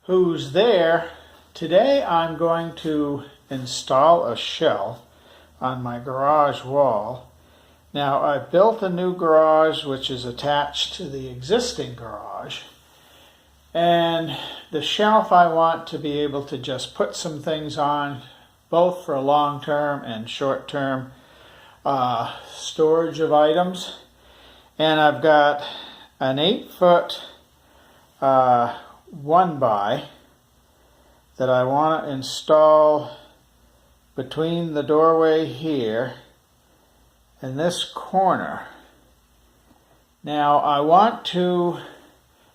who's there. Today I'm going to install a shelf on my garage wall. Now I've built a new garage which is attached to the existing garage, and the shelf I want to be able to just put some things on, both for long-term and short-term storage of items. And I've got an 8-foot 1x that I want to install between the doorway here and this corner. Now I want to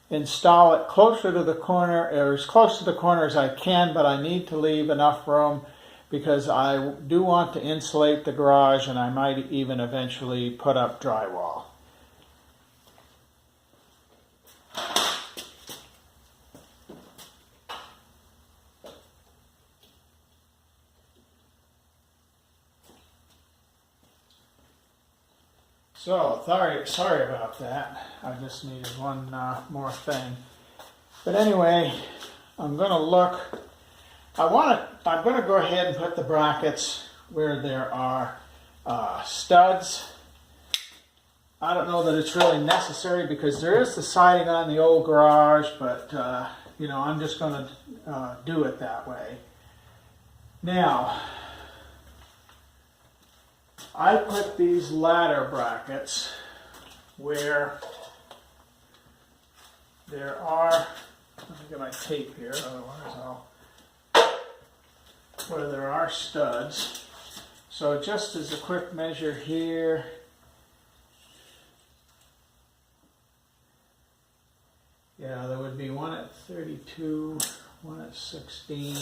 install it closer to the corner, or as close to the corner as I can, but I need to leave enough room because I do want to insulate the garage, and I might even eventually put up drywall. So, sorry about that. I just needed one more thing. But anyway, I'm going to look. I'm going to go ahead and put the brackets where there are studs. I don't know that it's really necessary because there is the siding on the old garage, but you know, I'm just going to do it that way. Now, I put these ladder brackets where there are, let me get my tape here, otherwise where there are studs. So just as a quick measure here, yeah, there would be one at 32, one at 16,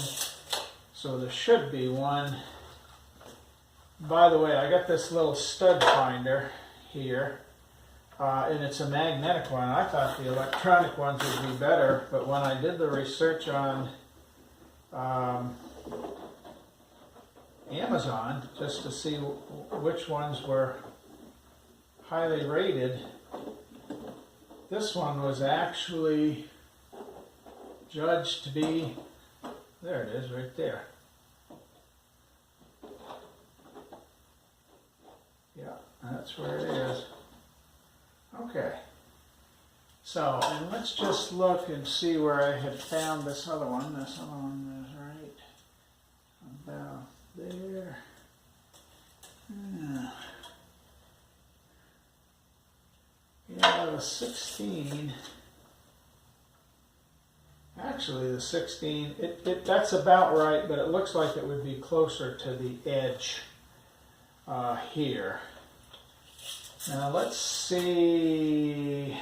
so there should be one. By the way, I got this little stud finder here, and it's a magnetic one. I thought the electronic ones would be better, but when I did the research on Amazon, just to see which ones were highly rated, this one was actually judged to be, there it is right there. Yeah, that's where it is. Okay. So, and let's just look and see where I had found this other one. This other one is right about there. Yeah, the 16. Actually, the 16, that's about right, but it looks like it would be closer to the edge here. Now let's see.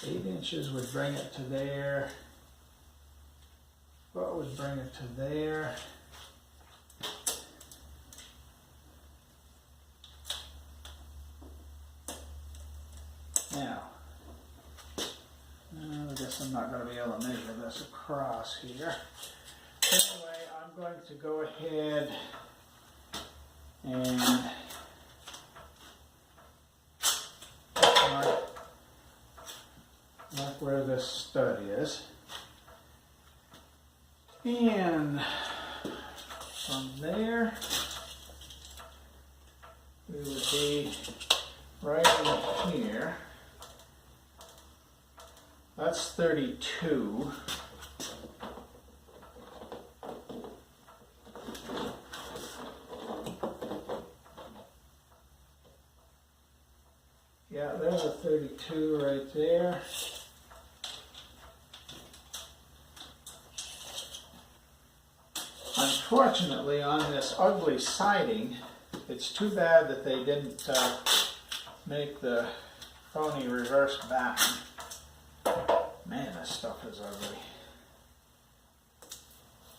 Eight inches would bring it to there. What would bring it to there? Now, I guess I'm not going to be able to measure this across here. Anyway, I'm going to go ahead and mark where this stud is. And from there, we would be right in here. That's 32. Yeah, there's a 32 right there. Unfortunately, on this ugly siding, it's too bad that they didn't make the phony reverse batten. Man, this stuff is ugly.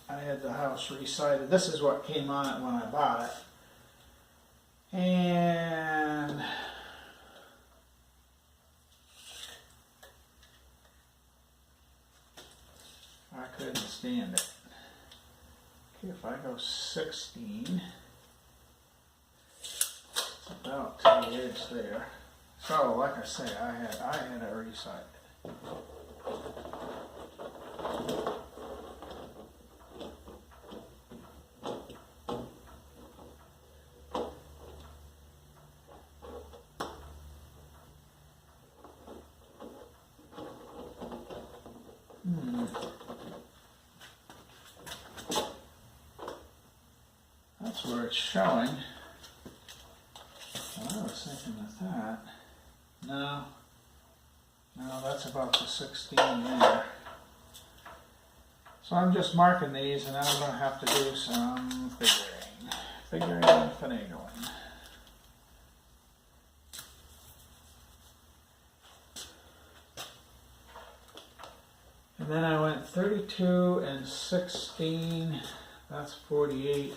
I had the house re-sided. This is what came on it when I bought it. And I couldn't stand it. Okay, if I go 16, it's about to the edge there. So, like I say, I had it resighted. That's where it's showing. Well, I was thinking of that. No, that's about the 16 there. So I'm just marking these, and now I'm going to have to do some figuring and finagling. And then I went 32 and 16, that's 48.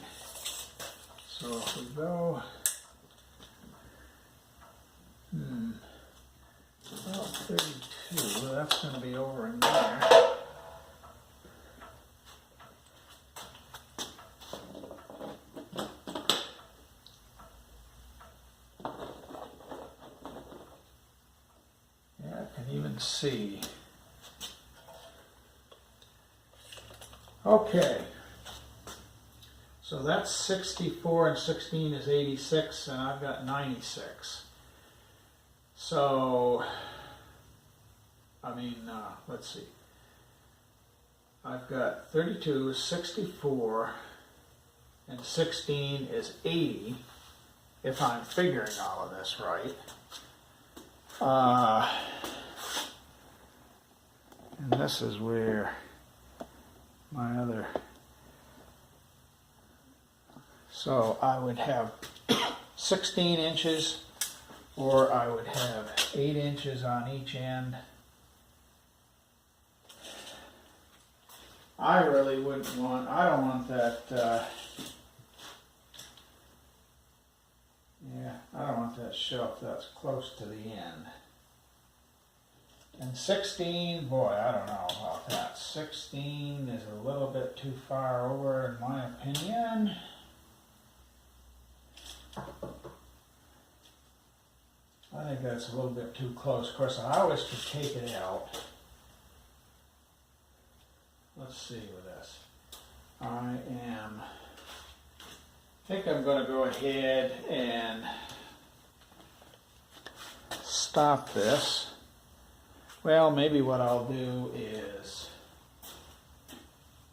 So if we go, about 32, well, that's going to be over in there. Yeah, I can even see. Okay. So that's 64 and 16 is 86, and I've got 96. So, I mean, let's see. I've got 32, 64, and 16 is 80, if I'm figuring all of this right. And this is where my other... So I would have 16 inches, or I would have 8 inches on each end. I really wouldn't want, I don't want that, yeah, I don't want that shelf that's close to the end. And 16, boy, I don't know about that. 16 is a little bit too far over, in my opinion. I think that's a little bit too close. Of course, I always could take it out. Let's see with this. I think I'm going to go ahead and stop this. Well, maybe what I'll do is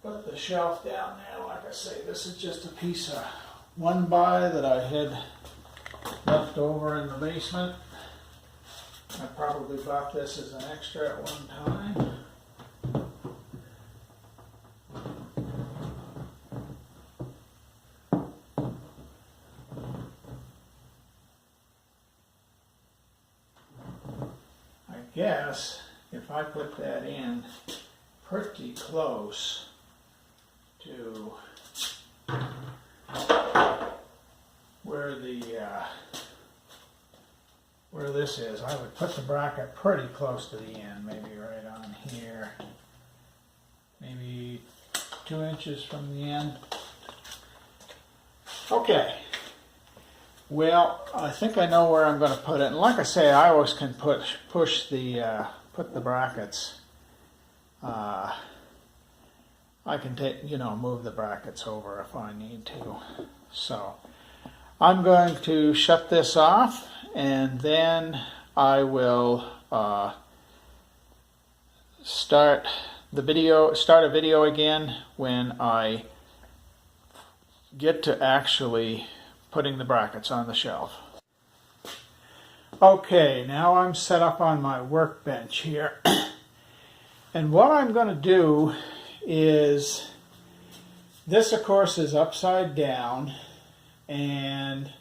put the shelf down there. Like I say, this is just a piece of 1x that I had left over in the basement. I probably bought this as an extra at one time. I guess if I put that in pretty close to where this is, I would put the bracket pretty close to the end, maybe right on here, maybe 2 inches from the end. Okay, well, I think I know where I'm going to put it, and like I say, I always can put the brackets. I can move the brackets over if I need to. So I'm going to shut this off, and then I will start a video again when I get to actually putting the brackets on the shelf. Okay, now I'm set up on my workbench here. And what I'm going to do is, this of course is upside down, and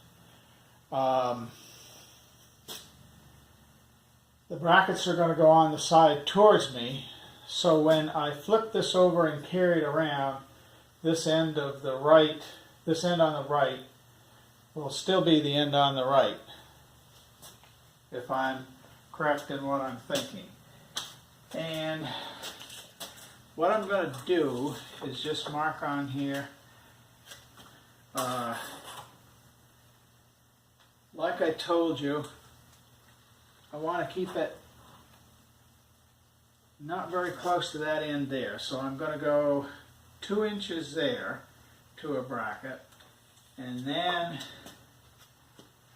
the brackets are going to go on the side towards me. So when I flip this over and carry it around, this end on the right will still be the end on the right, if I'm correct in what I'm thinking. And what I'm going to do is just mark like I told you, I want to keep it not very close to that end there. So I'm going to go 2 inches there to a bracket, and then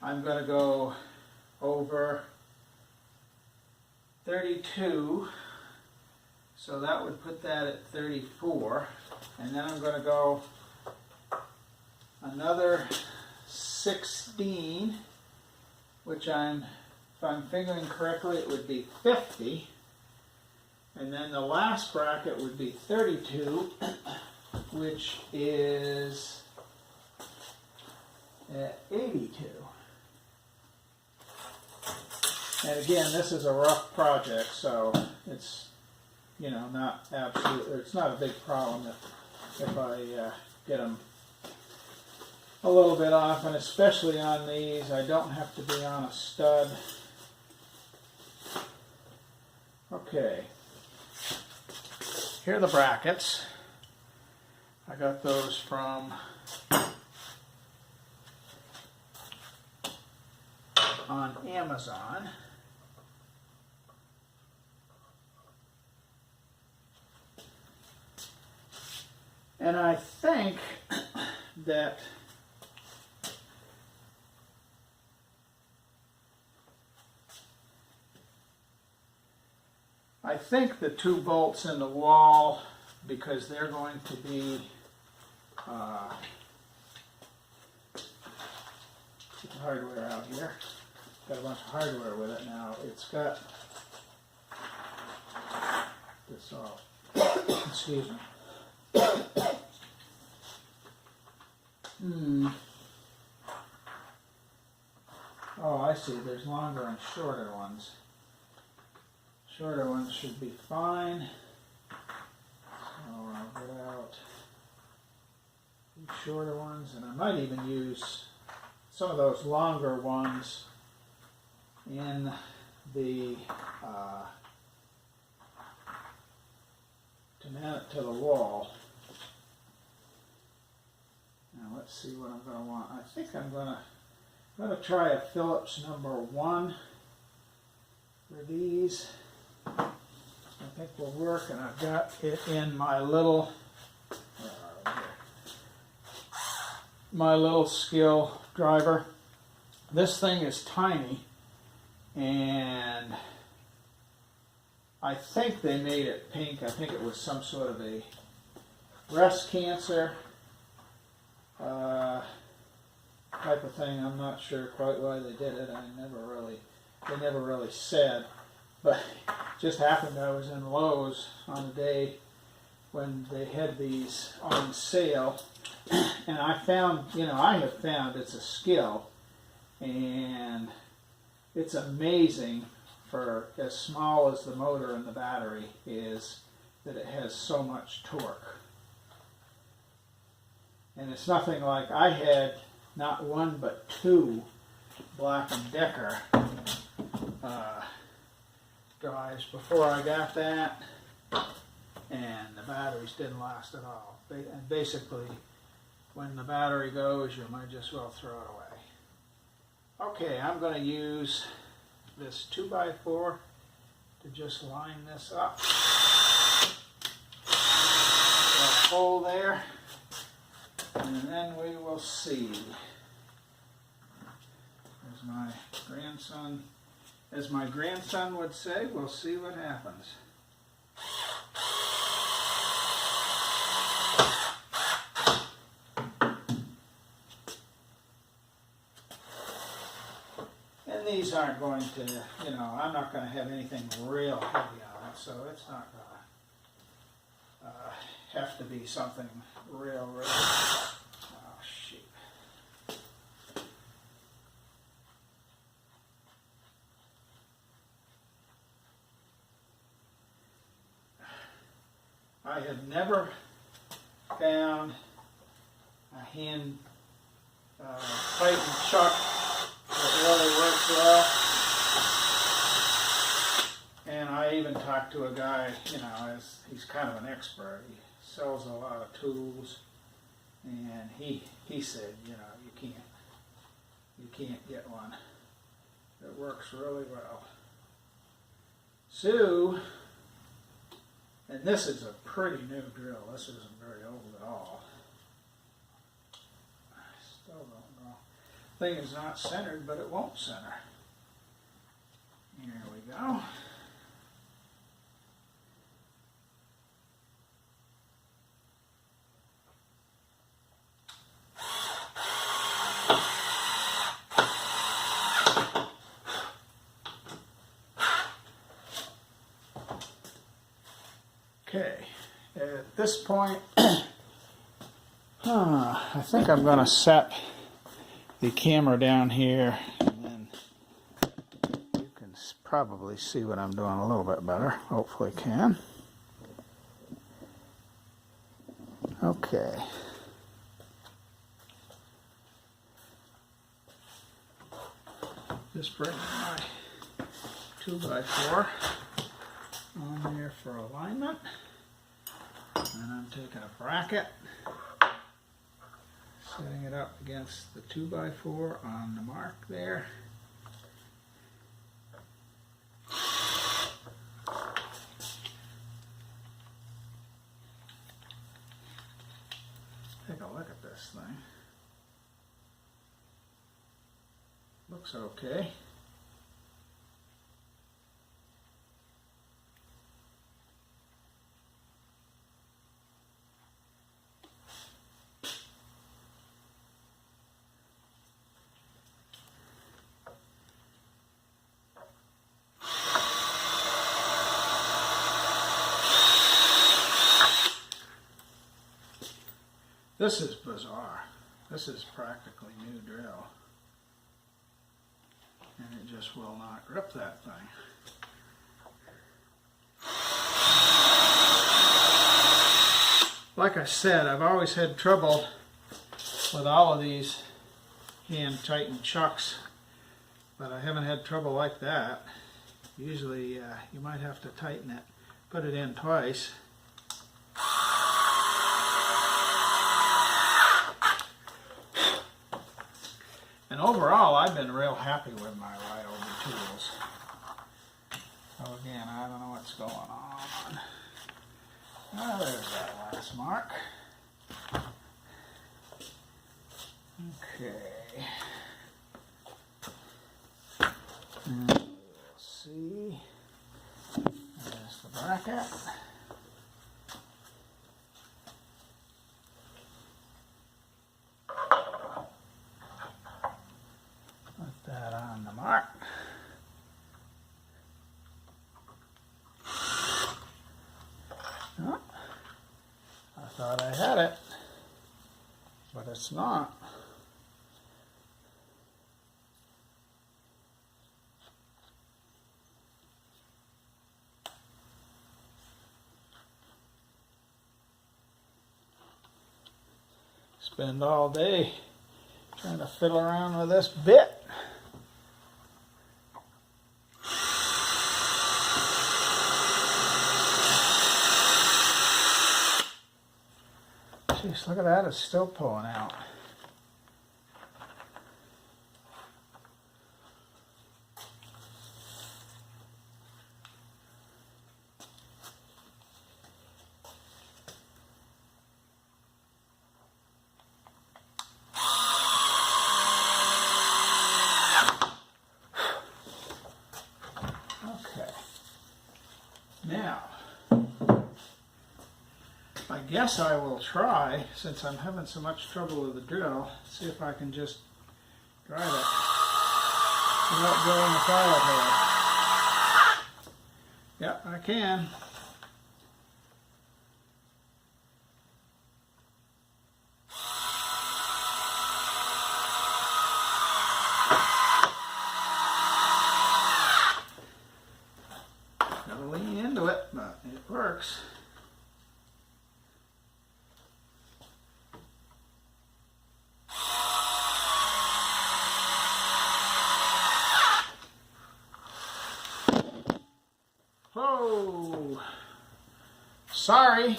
I'm going to go over 32, so that would put that at 34, and then I'm going to go another 16, which if I'm figuring correctly, it would be 50, and then the last bracket would be 32, which is at 82. And again, this is a rough project, so it's, you know, not absolute, it's not a big problem if I get them a little bit off, and especially on these, I don't have to be on a stud. Okay, here are the brackets. I got those from on Amazon. And I think that the 2 bolts in the wall, because they're going to be get the hardware out here. Got a bunch of hardware with it now. It's got this off. Excuse me. Oh, I see. There's longer and shorter ones. Shorter ones should be fine. So I'll get out these shorter ones, and I might even use some of those longer ones in the to mount it to the wall. Now let's see what I'm going to want. I think I'm going to try a Phillips #1 for these. I think will work, and I've got it in my little skill driver. This thing is tiny, and I think they made it pink. I think it was some sort of a breast cancer type of thing. I'm not sure quite why they did it. They never really said. But it just happened I was in Lowe's on a day when they had these on sale, and I have found it's a skill, and it's amazing for as small as the motor and the battery is that it has so much torque. And it's nothing like I had not 1 but 2 Black & Decker drives before I got that, and the batteries didn't last at all. And basically, when the battery goes, you might just well throw it away. Okay, I'm going to use this 2x4 to just line this up. Got a hole there, and then we will see. There's my grandson. As my grandson would say, we'll see what happens. And these aren't going to, I'm not going to have anything real heavy on it, so it's not going to have to be something real. Oh, shoot. I have never found a hand Titan chuck that really works well. And I even talked to a guy, he's kind of an expert. He sells a lot of tools, and he said, you can't get one. It works really well. So, and this is a pretty new drill. This isn't very old at all. I still don't know. Thing is not centered, but it won't center. Here we go. Okay, at this point, I think I'm going to set the camera down here, and then you can probably see what I'm doing a little bit better. Hopefully can. Okay. Just bring my 2x4 on there for alignment, and I'm taking a bracket, setting it up against the 2x4 on the mark there. Take a look at this thing. Looks okay. This is bizarre. This is practically new drill. And it just will not grip that thing. Like I said, I've always had trouble with all of these hand tightened chucks, but I haven't had trouble like that. Usually you might have to tighten it, put it in twice. And overall, I've been real happy with my Ryobi tools. So again, I don't know what's going on. Oh, there's that last mark. Okay. And we'll see. There's the bracket. Put that on the mark. Oh, I thought I had it, but it's not. Spend all day trying to fiddle around with this bit. Jeez, look at that, it's still pulling out. Okay. Now, I guess I will try, since I'm having so much trouble with the drill, see if I can just drive it without drilling the pilot hole. Yep, I can. Gotta lean into it, but it works. Oh, sorry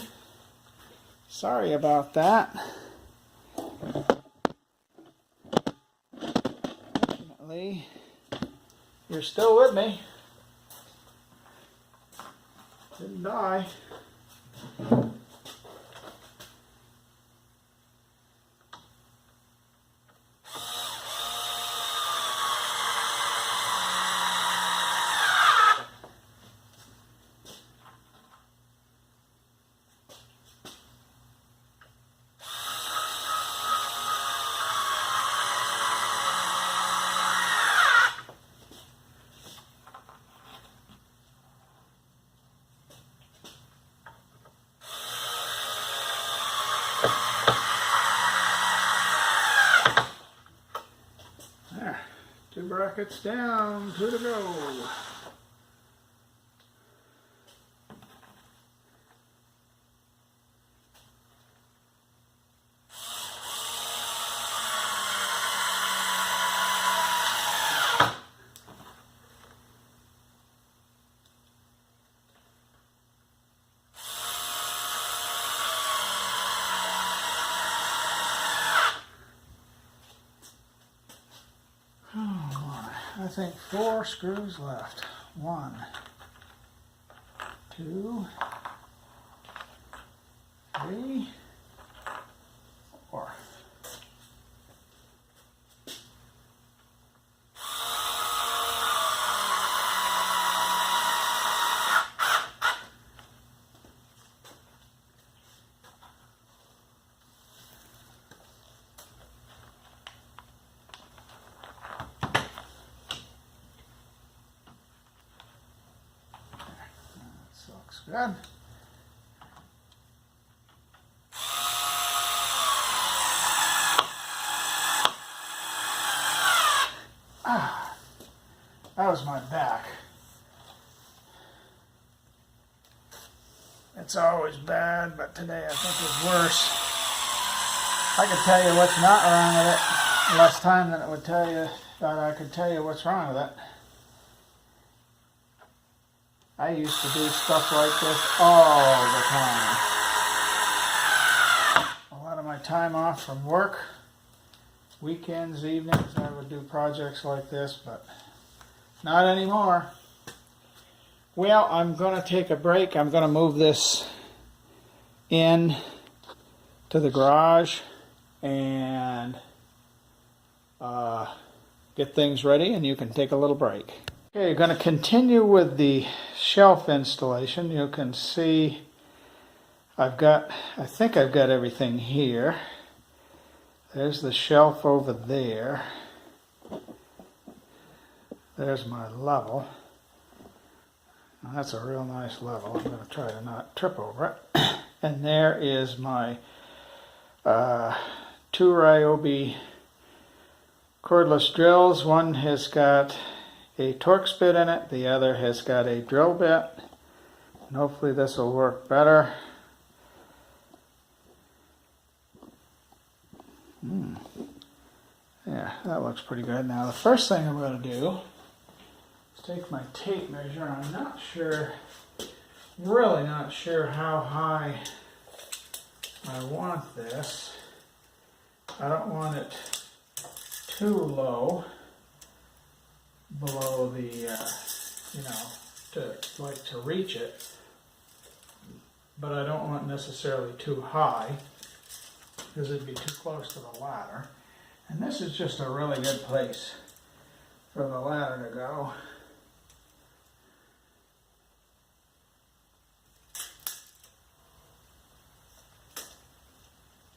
about that. You're still with me. Didn't die. There, 2 brackets down, 2 to go. I think 4 screws left. 1, 2, 3, 4. Looks good. That was my back. It's always bad, but today I think it's worse. I could tell you what's not wrong with it less time than it would tell you that I could tell you what's wrong with it. I used to do stuff like this all the time. A lot of my time off from work, weekends, evenings, I would do projects like this, but not anymore. Well, I'm going to take a break. I'm going to move this in to the garage and get things ready, and you can take a little break. Okay, you're going to continue with the shelf installation. You can see I think I've got everything here. There's the shelf over there. There's my level. Now, that's a real nice level. I'm going to try to not trip over it. And there is my 2 Ryobi cordless drills. One has got a Torx bit in it, the other has got a drill bit, and hopefully this will work better. Yeah, that looks pretty good. Now the first thing I'm going to do is take my tape measure. I'm not sure, really not sure how high I want this. I don't want it too low, below the, to reach it, but I don't want necessarily too high, because it'd be too close to the ladder. And this is just a really good place for the ladder to go.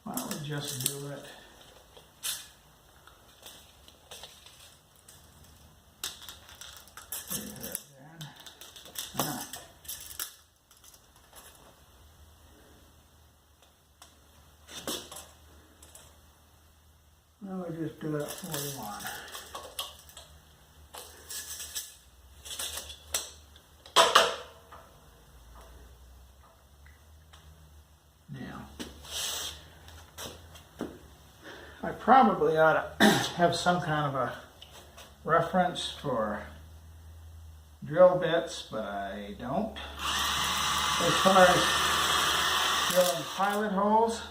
Why don't we just do it Well, we just do it at 41. Now, I probably ought to have some kind of a reference for drill bits, but I don't. As far as drilling pilot holes,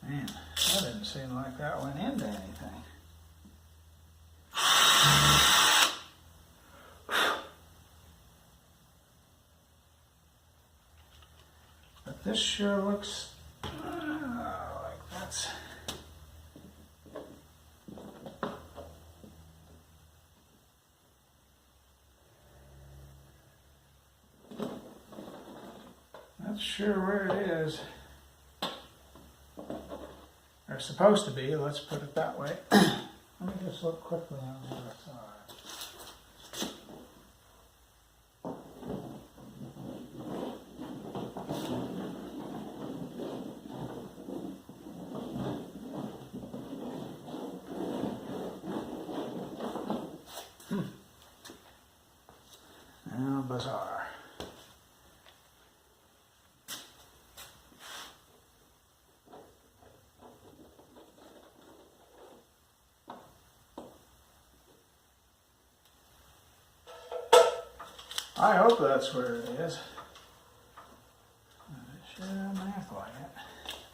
man, that didn't seem like that went into anything. this sure looks like that's... Not sure where it is. Or supposed to be, let's put it that way. Let me just look quickly on the other side. Now, bizarre. I hope that's where it is. It sure doesn't act like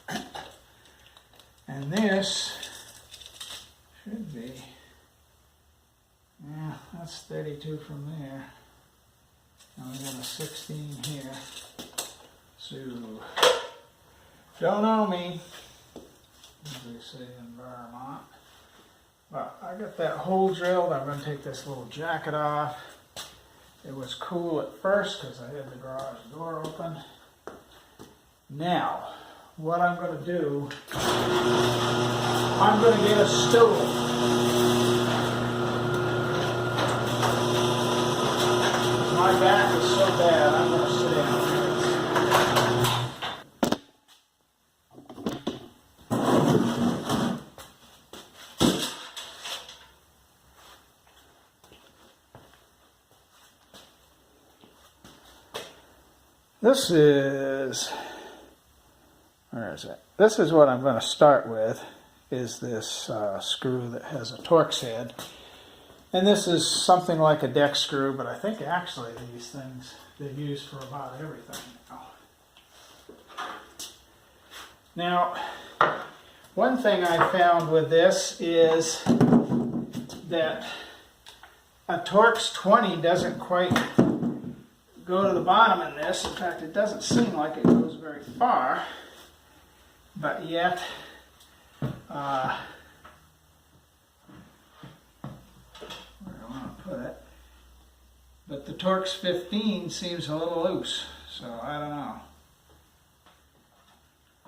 it. And this should be, yeah, that's 32 from there. And we got a 16 here. So, don't know me, as they say in Vermont. But I got that hole drilled. I'm going to take this little jacket off. It was cool at first because I had the garage door open. Now, what I'm going to do, I'm going to get a stool. My back is so bad, I'm going to sit down. This is, where is it? This is what I'm going to start with, is this screw that has a Torx head. And this is something like a deck screw, but I think actually these things they use for about everything now. Now, one thing I found with this is that a Torx 20 doesn't quite go to the bottom in this. In fact, it doesn't seem like it goes very far, but yet where do I want to put it? But the Torx 15 seems a little loose, so I don't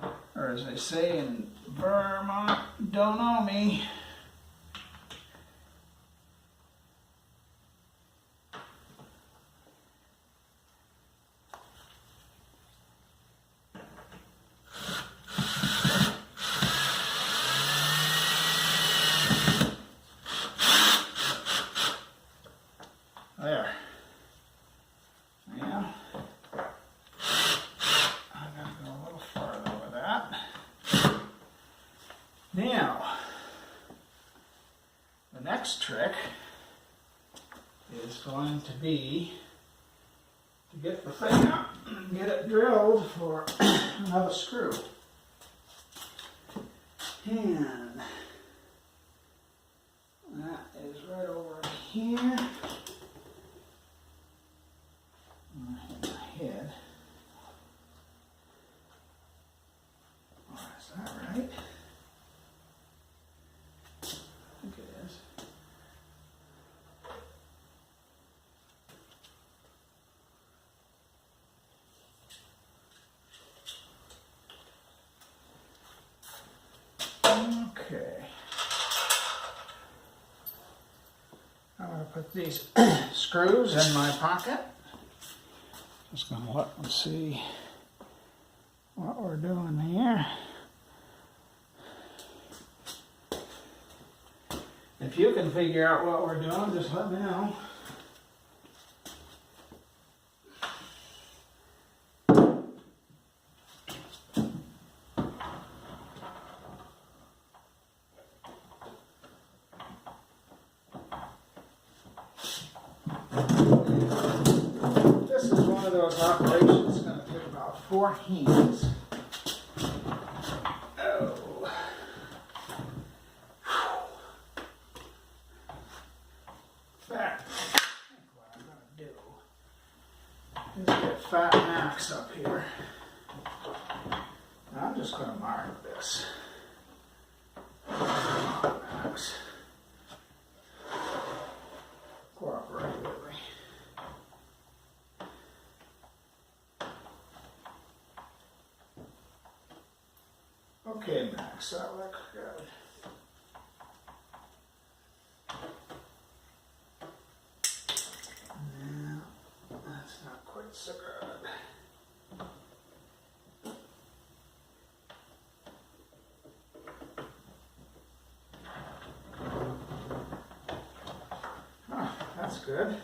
know. Or as they say in Vermont, don't know me. There. Yeah. I'm going to go a little farther with that. Now, the next trick is going to be to get the thing up and get it drilled for another screw. And that is right over here. Head. Oh, is that right? I think it is. Okay. I'm going to put these screws in my pocket. Just going to look and see what we're doing here. If you can figure out what we're doing, just let me know. Those operations is going to take about 4 hands. Oh. That, I think what I'm going to do is get Fat Max up here. just going to mark this. Come on, Max. Cooperate with me. Okay, Max, that looks good. No, that's not quite so good. Oh, that's good.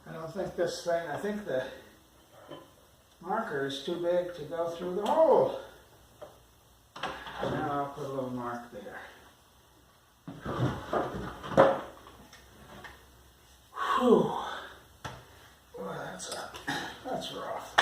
I don't think this thing, I think the marker is too big to go through the hole. Now I'll put a little mark there. Whew. Boy, that's rough.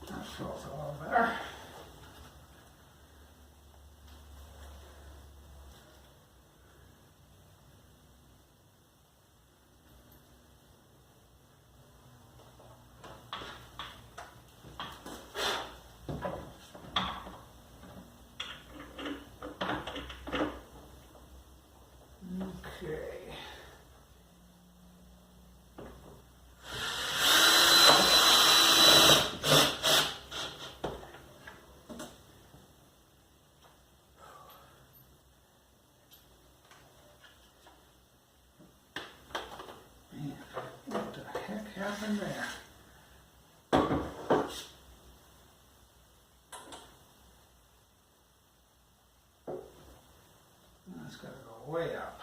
That feels a little better. Okay. Man, what the heck happened there? That's got to go way up.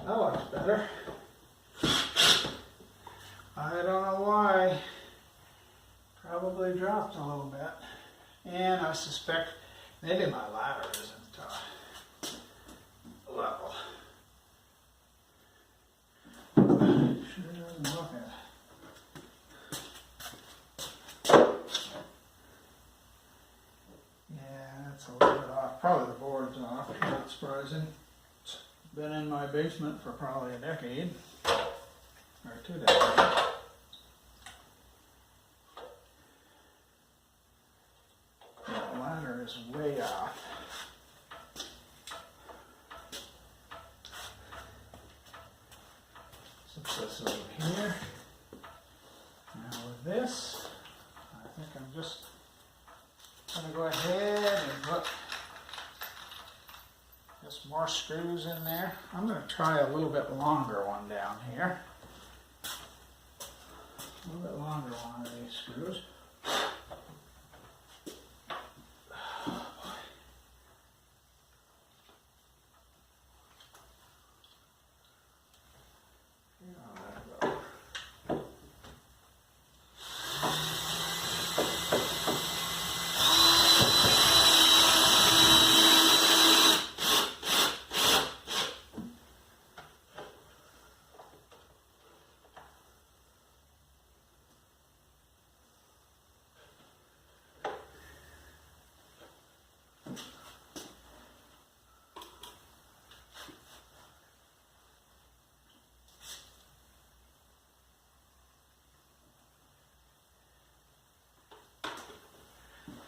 That looks better. I don't know why. Probably dropped a little bit. And I suspect maybe my ladder isn't level. Sure doesn't look it. Yeah, that's a little bit off. Probably the board's off. Not surprising. It's been in my basement for probably a decade. Or 2 decades. The ladder is way off. So put this over here. Now with this, I think I'm just going to go ahead and put just more screws in there. I'm going to try a little bit longer one down here. A little bit longer one of these screws.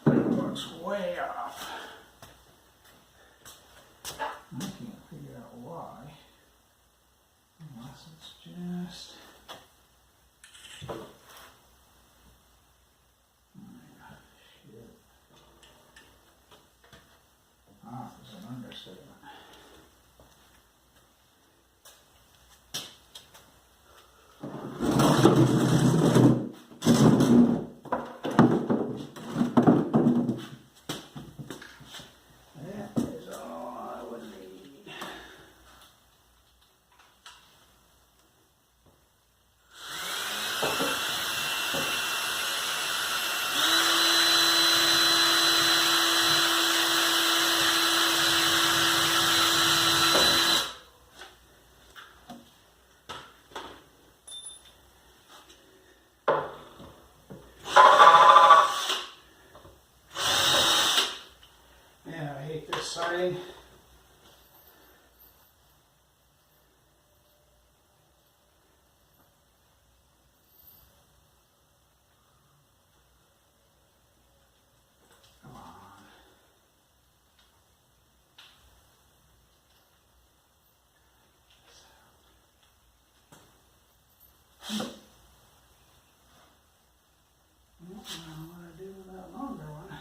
Looks way off. I can't That is all I would need. Man, I hate this siding. Come on. Well, what do I do with that longer one?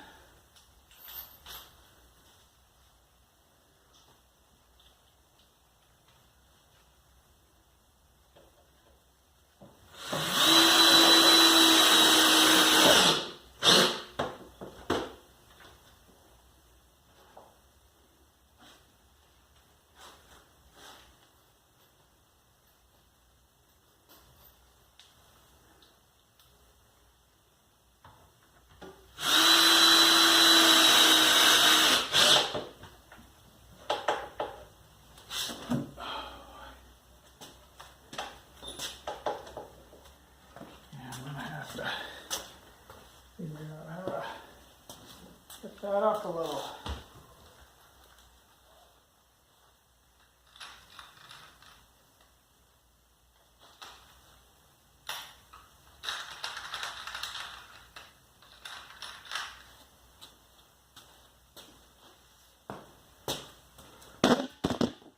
Figure out how to get that up a little.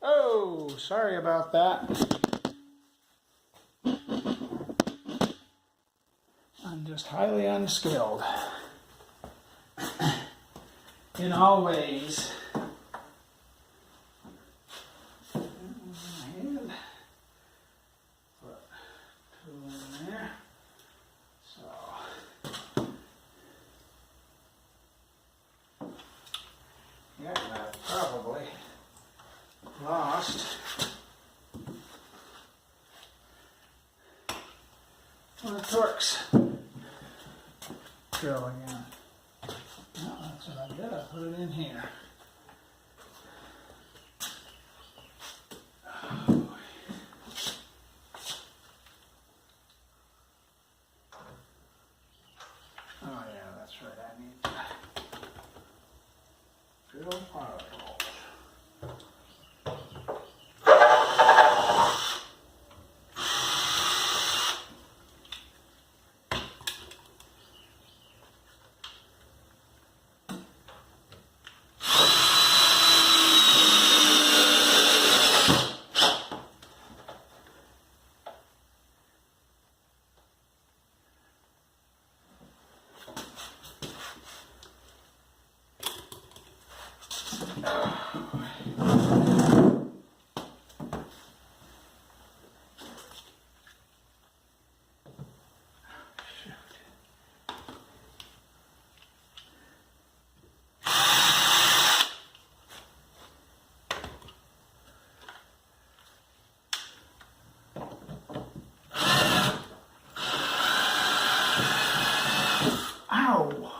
Oh, sorry about that. I'm just highly unskilled in all ways. And put two in there. So, yeah, I've probably lost one of Torque's drill again. No, that's what I did. I put it in here. Oh yeah, that's right. I need to drill pilot holes. Ow!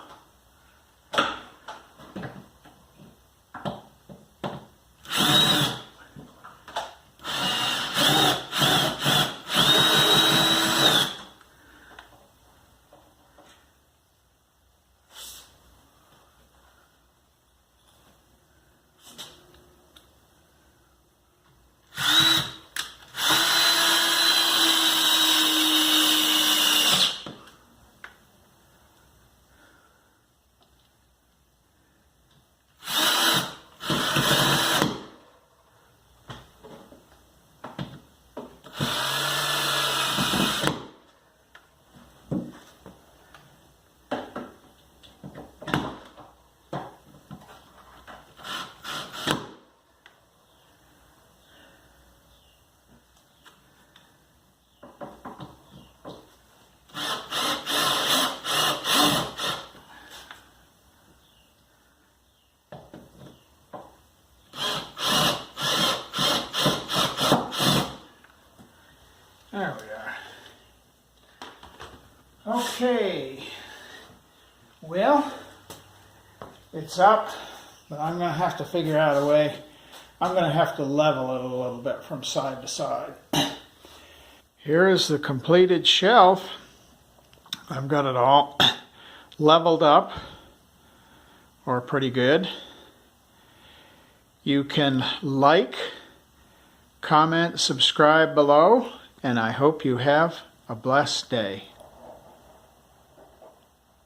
Okay. Well, it's up, but I'm going to have to figure out a way. I'm going to have to level it a little bit from side to side. Here is the completed shelf. I've got it all leveled up, or pretty good. You can like, comment, subscribe below, and I hope you have a blessed day.